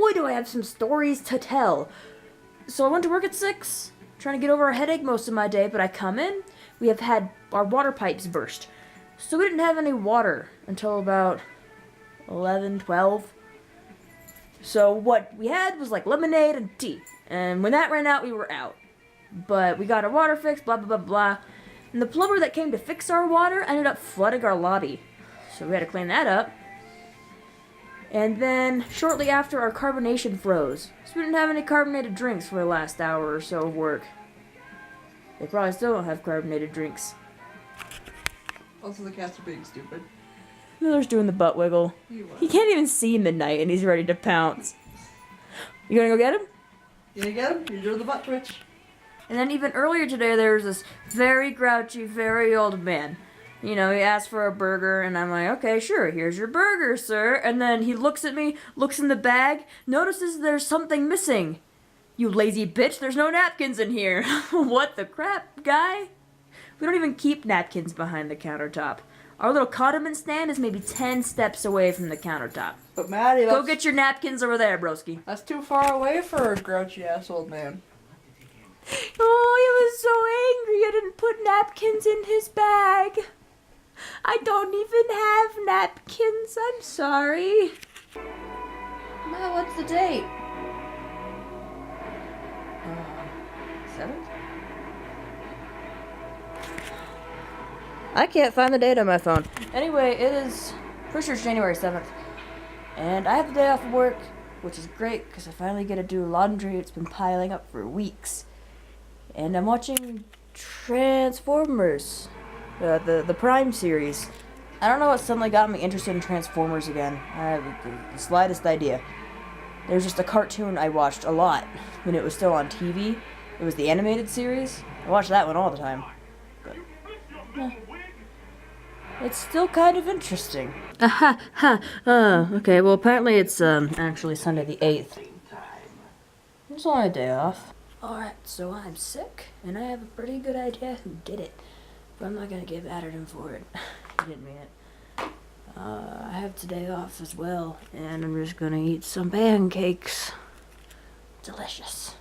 boy, do I have some stories to tell. So I went to work at 6, trying to get over a headache most of my day, but I come in, we have had our water pipes burst. So we didn't have any water until about 11, 12. So what we had was like lemonade and tea. And when that ran out, we were out. But we got our water fixed, blah, blah, blah, blah. And the plumber that came to fix our water ended up flooding our lobby. So we had to clean that up. And then, shortly after, our carbonation froze. So we didn't have any carbonated drinks for the last hour or so of work. They probably still don't have carbonated drinks. Also, the cats are being stupid. Miller's doing the butt wiggle. He can't even see midnight and he's ready to pounce. You gonna go get him? You gonna get him? You're doing the butt twitch. And then even earlier today, there was this very grouchy, very old man. You know, he asked for a burger, and I'm like, okay, sure, here's your burger, sir. And then he looks at me, looks in the bag, notices there's something missing. You lazy bitch, there's no napkins in here. What the crap, guy? We don't even keep napkins behind the countertop. Our little condiment stand is maybe 10 steps away from the countertop. But Maddie, go get your napkins over there, broski. That's too far away for a grouchy ass old man. Oh, he was so angry I didn't put napkins in his bag. I don't even have napkins. I'm sorry. Ma, what's the date? 7th? I can't find the date on my phone. Anyway, it is, pretty sure it's January 7th. And I have the day off of work, which is great because I finally get to do laundry. It's been piling up for weeks. And I'm watching Transformers, the Prime series. I don't know what suddenly got me interested in Transformers again. I have the slightest idea. There's just a cartoon I watched a lot when it was still on TV. It was the animated series. I watched that one all the time. But, it's still kind of interesting. Okay, well apparently it's actually Sunday the 8th. It's only a day off. Alright, so I'm sick, and I have a pretty good idea who did it. But I'm not gonna get mad at him for it. He didn't mean it. I have today off as well, and I'm just gonna eat some pancakes. Delicious.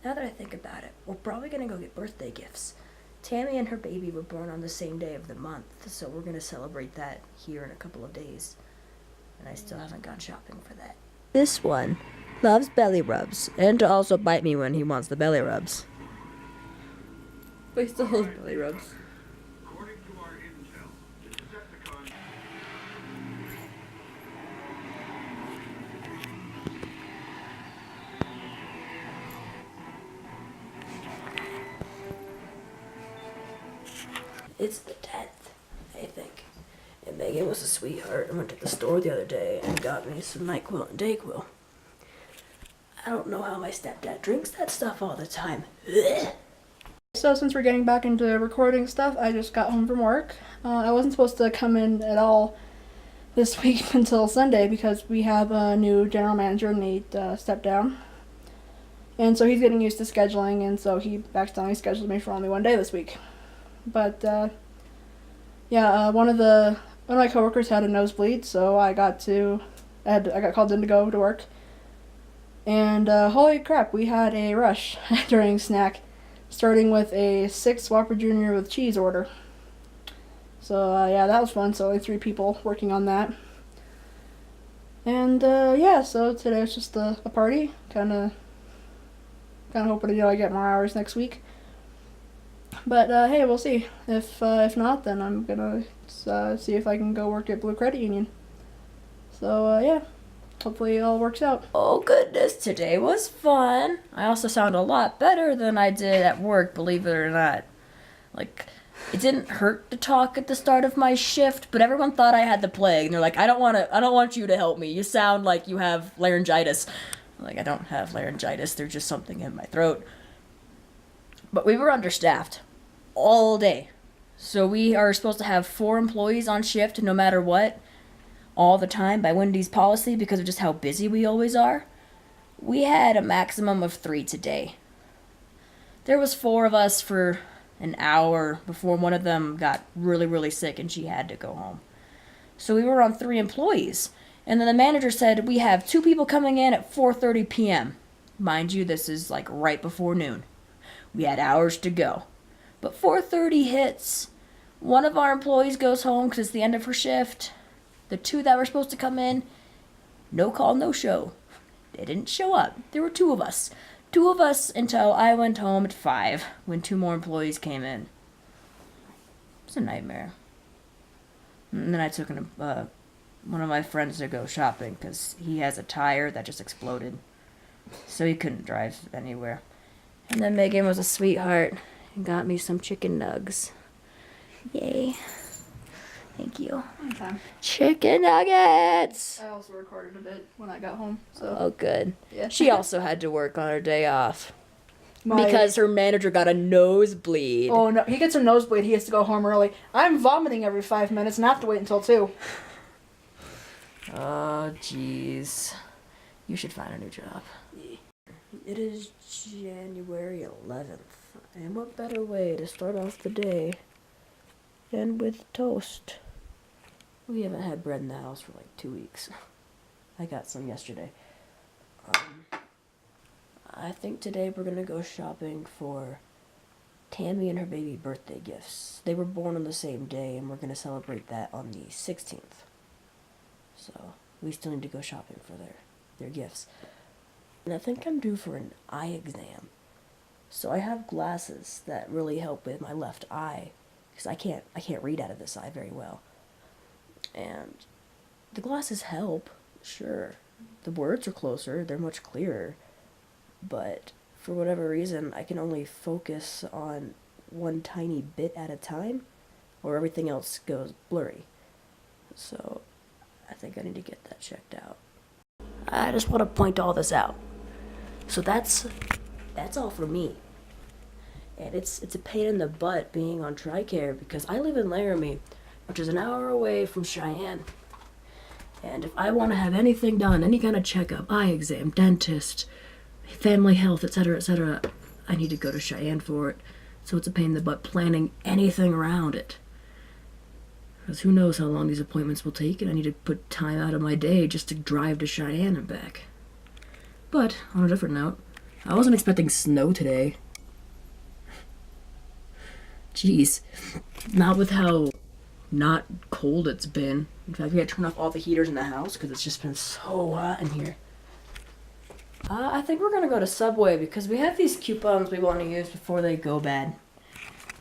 Now that I think about it, we're probably gonna go get birthday gifts. Tammy and her baby were born on the same day of the month, so we're gonna celebrate that here in a couple of days. And I still haven't gone shopping for that. This one loves belly rubs, and to also bite me when he wants the belly rubs. But he still has belly rubs. According to our intel, Decepticons... It's the 10th, I think. And Megan was a sweetheart and went to the store the other day and got me some NyQuil and DayQuil. I don't know how my stepdad drinks that stuff all the time. Ugh. So since we're getting back into recording stuff, I just got home from work. I wasn't supposed to come in at all this week until Sunday because we have a new general manager need step down. And so he's getting used to scheduling, and so he accidentally scheduled me for only one day this week. But one of my coworkers had a nosebleed, so I got called in to go to work. And holy crap, we had a rush during snack, starting with a 6 Whopper Jr. with cheese order. So that was fun. So only 3 people working on that. And so today was just a party, kind of hoping I get more hours next week. But hey, we'll see. If not, then I'm gonna see if I can go work at Blue Credit Union. So hopefully it all works out. Oh goodness, today was fun. I also sound a lot better than I did at work, believe it or not. Like, it didn't hurt to talk at the start of my shift, but everyone thought I had the plague, and they're like, I don't want you to help me. You sound like you have laryngitis. Like, I don't have laryngitis, there's just something in my throat. But we were understaffed all day. So we are supposed to have 4 employees on shift no matter what, all the time by Wendy's policy because of just how busy we always are. We had a maximum of 3 today. There was 4 of us for an hour before one of them got really, really sick and she had to go home. So we were on 3 employees. And then the manager said, we have 2 people coming in at 4:30 p.m. Mind you, this is like right before noon. We had hours to go. But 4:30 hits. One of our employees goes home because it's the end of her shift. The 2 that were supposed to come in, no call, no show. They didn't show up. There were 2 of us. 2 of us until I went home at 5 when 2 more employees came in. It's a nightmare. And then I took one of my friends to go shopping because he has a tire that just exploded. So he couldn't drive anywhere. And then Megan was a sweetheart and got me some chicken nugs. Yay. Thank you. Okay. Chicken nuggets! I also recorded a bit when I got home, so. Oh, good. Yeah. She also had to work on her day off. My- Because her manager got a nosebleed. Oh no, he gets a nosebleed. He has to go home early. I'm vomiting every 5 minutes and I have to wait until 2. Oh, jeez. You should find a new job. It is January 11th. And what better way to start off the day than with toast? We haven't had bread in the house for like 2 weeks. I got some yesterday. I think today we're gonna go shopping for Tammy and her baby birthday gifts. They were born on the same day and we're gonna celebrate that on the 16th. So we still need to go shopping for their gifts. And I think I'm due for an eye exam. So I have glasses that really help with my left eye because I can't read out of this eye very well. And the glasses help, sure. The words are closer, they're much clearer. But for whatever reason, I can only focus on one tiny bit at a time, or everything else goes blurry. So I think I need to get that checked out. I just want to point all this out. So that's all for me. And it's a pain in the butt being on TRICARE because I live in Laramie, which is an hour away from Cheyenne. And if I want to have anything done, any kind of checkup, eye exam, dentist, family health, etc., I need to go to Cheyenne for it. So it's a pain in the butt planning anything around it. Because who knows how long these appointments will take, and I need to put time out of my day just to drive to Cheyenne and back. But, on a different note, I wasn't expecting snow today. Jeez. Not with how not cold it's been. In fact, we had to turn off all the heaters in the house because it's just been so hot in here. I think we're gonna go to Subway because we have these coupons we want to use before they go bad.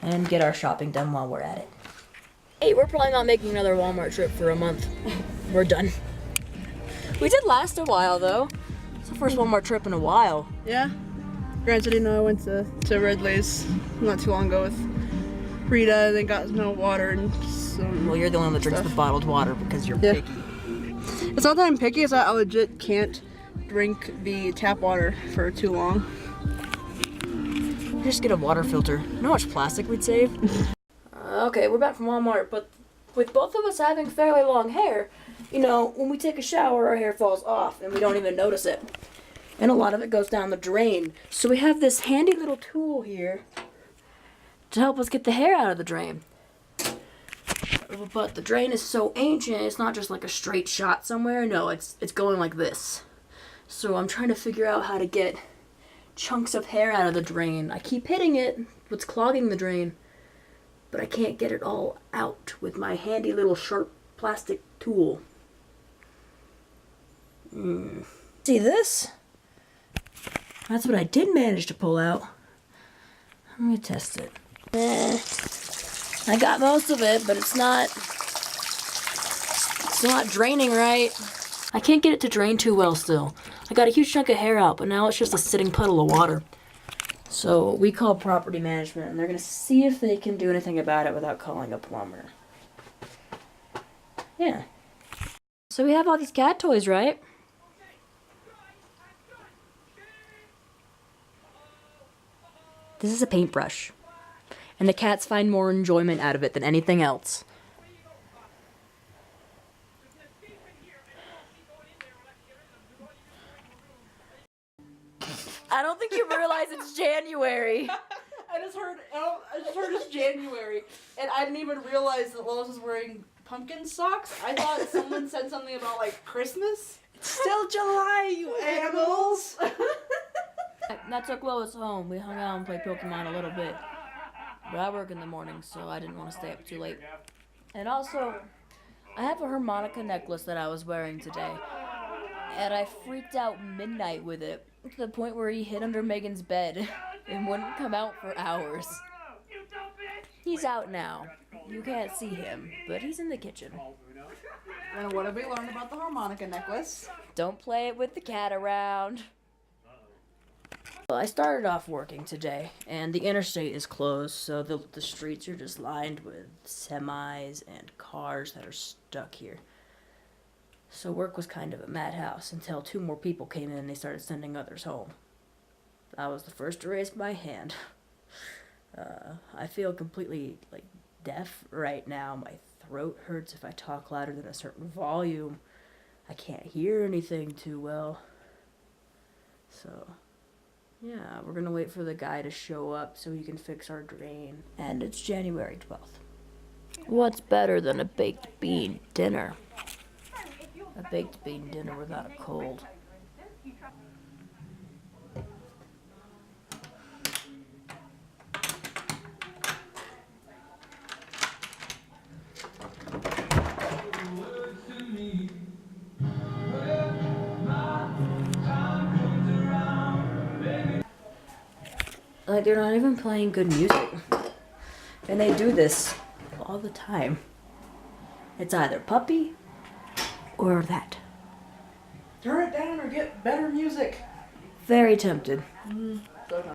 And get our shopping done while we're at it. Hey, we're planning on making another Walmart trip for a month. We're done. We did last a while though. It's the first Walmart trip in a while. Yeah. Granted, you know, I went to Ridley's not too long ago with Rita, and then got no water and some. Well, you're the only one that drinks stuff. the bottled water because you're Yeah. picky. It's not that I'm picky, it's that I legit can't drink the tap water for too long. Just get a water filter. You know how much plastic we'd save? Okay, we're back from Walmart, but with both of us having fairly long hair, you know, when we take a shower, our hair falls off and we don't even notice it. And a lot of it goes down the drain. So we have this handy little tool here to help us get the hair out of the drain. But the drain is so ancient, it's not just like a straight shot somewhere. No, it's going like this. So I'm trying to figure out how to get chunks of hair out of the drain. I keep hitting it, what's clogging the drain, but I can't get it all out with my handy little sharp plastic tool. See this? That's what I did manage to pull out. Let me test it. I got most of it, but it's not draining right. I can't get it to drain too well still. I got a huge chunk of hair out, but now it's just a sitting puddle of water. So we called property management, and they're going to see if they can do anything about it without calling a plumber. Yeah. So we have all these cat toys, right? This is a paintbrush. And the cats find more enjoyment out of it than anything else. I don't think you realize it's January. I just heard it's January, and I didn't even realize that Lois was wearing pumpkin socks. I thought someone said something about like Christmas. It's still July, you animals. That took Lois home. We hung out and played Pokemon a little bit. But I work in the morning, so I didn't want to stay up too late. And also, I have a harmonica necklace that I was wearing today. And I freaked out midnight with it, to the point where he hid under Megan's bed and wouldn't come out for hours. He's out now. You can't see him, but he's in the kitchen. And what have we learned about the harmonica necklace? Don't play it with the cat around. Well, I started off working today, and the interstate is closed, so the streets are just lined with semis and cars that are stuck here. So work was kind of a madhouse until 2 more people came in and they started sending others home. I was the first to raise my hand. I feel completely deaf right now. My throat hurts if I talk louder than a certain volume. I can't hear anything too well. So, yeah, we're gonna wait for the guy to show up so he can fix our drain. And it's January 12th. What's better than a baked bean dinner? A baked bean dinner without a cold. Like, they're not even playing good music. And they do this all the time. It's either Puppy or that. Turn it down or get better music. Very tempted.